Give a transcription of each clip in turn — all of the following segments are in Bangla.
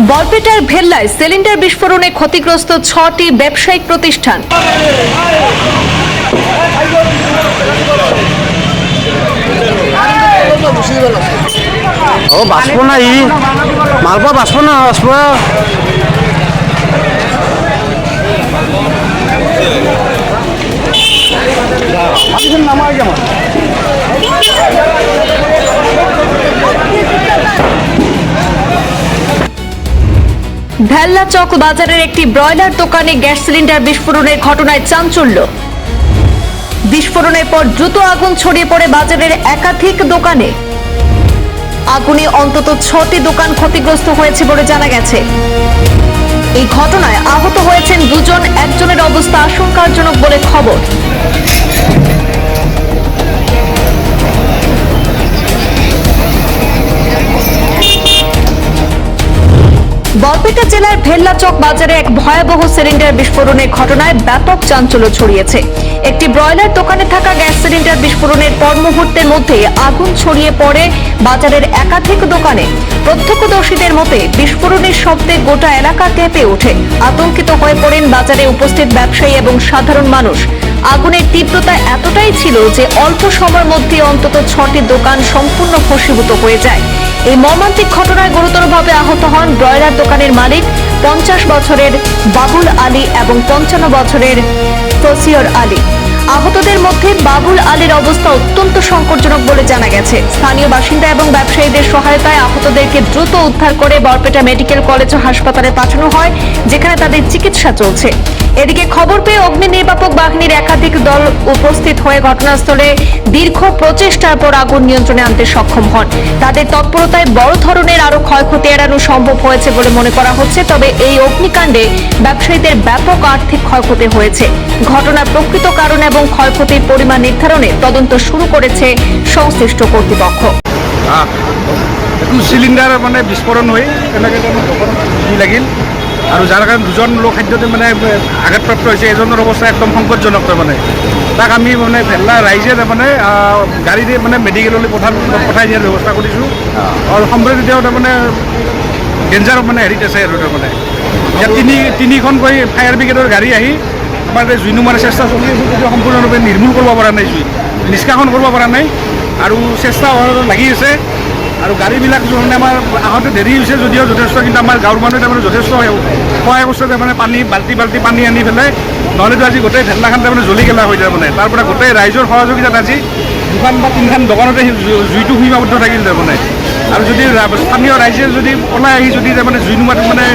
বরপেটার ভেল্লায় সিলিন্ডার বিস্ফোরণে ক্ষতিগ্রস্ত ৬টি ব্যবসায়িক প্রতিষ্ঠান। বাঁচবো না মালপা বাঁচবো না ভেল্লা চক বাজারের একটি ব্রয়লার দোকানে গ্যাস সিলিন্ডার বিস্ফোরণের ঘটনায় চাঞ্চল্য। বিস্ফোরণের পর দ্রুত আগুন ছড়িয়ে পড়ে বাজারের একাধিক দোকানে। আগুনে অন্তত ৬টি দোকান ক্ষতিগ্রস্ত হয়েছে বলে জানা গেছে। এই ঘটনায় আহত হয়েছেন দুজন, একজনের অবস্থা আশঙ্কাজনক বলে খবর। বরপেটা জেলার ভেল্লা চক বাজারে এক ভয়াবহ সিলিন্ডার বিস্ফোরণের ঘটনায় ব্যাপক চাঞ্চল্য ছড়িয়েছে। একটি ব্রয়লার দোকানে থাকা গ্যাস সিলিন্ডার বিস্ফোরণের পর মুহূর্তের মধ্যে আগুন ছড়িয়ে পড়ে বাজারের একাধিক দোকানে। প্রত্যক্ষদর্শীদের মতে বিস্ফোরণের শব্দে গোটা এলাকা কেঁপে ওঠে। আতঙ্কিত হয়ে পড়েন বাজারে উপস্থিত ব্যবসায়ী এবং সাধারণ মানুষ। আগুনের তীব্রতা এতটাই ছিল যে অল্প সময়ের মধ্যে অন্তত ৬টি দোকান সম্পূর্ণ ভস্মীভূত হয়ে যায়। এই মর্মান্তিক ঘটনায় গুরুতরভাবে আহত হন ব্রয়লার দোকানের মালিক ৫০ বছরের বাবুল আলী এবং ৫৫ বছরের তসিয়র আলী। আহতদের মধ্যে বাবুল আলীর অবস্থা অত্যন্ত সংকটজনক বলে জানা গেছে। স্থানীয় বাসিন্দা এবং ব্যবসায়ীদের সহায়তায় আহতদেরকে দ্রুত উদ্ধার করে বরপেটা মেডিকেল কলেজ ও হাসপাতালে পাঠানো হয়, যেখানে তাদের চিকিৎসা চলছে। এদিকে খবর পেয়ে অগ্নি নির্বাপক বাহিনীর একাধিক দল উপস্থিত হয়ে ঘটনাস্থলে দীর্ঘ প্রচেষ্টার পর আগুন নিয়ন্ত্রণে আনতে সক্ষম হন। তাদের তৎপরতায় বড় ধরনের আরো ক্ষয়ক্ষতি এড়ানো সম্ভব হয়েছে বলে মনে করা হচ্ছে। তবে এই অগ্নিকাণ্ডে ব্যবসায়ীদের ব্যাপক আর্থিক ক্ষয়ক্ষতি হয়েছে। ঘটনার প্রকৃত কারণ এবং ক্ষয়ক্ষতির পরিমাণ নির্ধারণে তদন্ত শুরু করেছে সংশ্লিষ্ট কর্তৃপক্ষ। সিলিন্ডার মানে বিস্ফোরণ হয়ে লাগিল আর যার কারণে দুজন লোক খাদ্যতে মানে আঘাতপ্রাপ্ত হয়েছে। এজনের অবস্থা একদম সংকটজনক। মানে তাক আমি মানে ভেল্লা ৰাইজে তাৰমানে গাড়ীৰে মানে মেডিকেললৈ পঠাই দিয়াৰ ব্যৱস্থা কৰিছোঁ। আৰু সম্প্ৰতি তেওঁ তাৰমানে ডেঞ্জাৰ মানে হেৰিত আছে আৰু তাৰমানে ইয়াত তিনিখনকৈ ফায়াৰ ব্ৰিগেডৰ গাড়ী আহি আমাৰ জুই নুমাৰ চেষ্টা চলি আছে, যদিও সম্পূৰ্ণৰূপে নিৰ্মূল কৰিব পৰা নাই, জুই নিষ্কাশন কৰিব পৰা নাই আৰু চেষ্টা লাগি আছে। আৰু গাড়ীবিলাক মানে আমাৰ আহোঁতে দেৰি হৈছে যদিও যথেষ্ট, কিন্তু আমাৰ গাঁৱৰ মানুহে তাৰমানে যথেষ্ট সহায় কৰিছে। তাৰমানে বাল্টি পানী আনি পেলাই, নহ'লেতো আজি গোটেই ভেল্লাখন তাৰমানে জ্বলি গেলা হৈ যায়। মানে তাৰ পৰা গোটেই ৰাইজৰ সহযোগিতাত আজি 2খন বা 3খন দোকানতে জুইটো সীমাবদ্ধ থাকিল তাৰমানে। আৰু যদি স্থানীয় ৰাইজে যদি ওলাই আহি যদি তাৰমানে জুই নুমাত মানে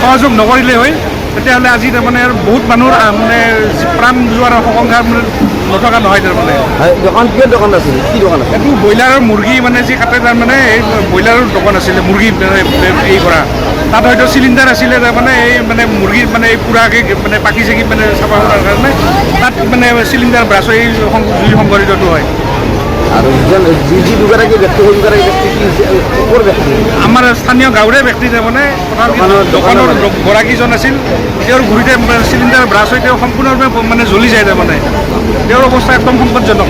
সহযোগ নকৰিলে হয়, তেতিয়াহ'লে আজি তাৰমানে বহুত মানুহৰ মানে প্ৰাণ যোৱাৰ শংকা মানে নথকা নহয়। তাৰমানে দোকান আছিল, কি দোকান আছে? এইটো ব্ৰইলাৰৰ মুৰ্গী মানে যি কাটে, তাৰমানে এই ব্ৰইলাৰৰ দোকান আছিলে, মুৰ্গী এই কৰা। তাত হয়তো চিলিণ্ডাৰ আছিলে, তাৰমানে এই মানে মুৰ্গীৰ মানে এই পুৰাকৈ মানে পাখি চাকি মানে চাফা কৰাৰ কাৰণে তাত মানে চিলিণ্ডাৰ ব্ৰাছ এই জুই সংঘটিতটো হয়। আৰু যি দুগৰাকী ব্যক্তি আমাৰ স্থানীয় গাঁৱৰে ব্যক্তি, তাৰমানে দোকানৰ গৰাকীজন আছিল। তেওঁৰ ঘূৰিতে চিলিণ্ডাৰ ব্ৰাছ হৈ তেওঁ সম্পূৰ্ণৰূপে মানে জ্বলি যায়। তাৰমানে তেওঁৰ অৱস্থা একদম সংকটজনক।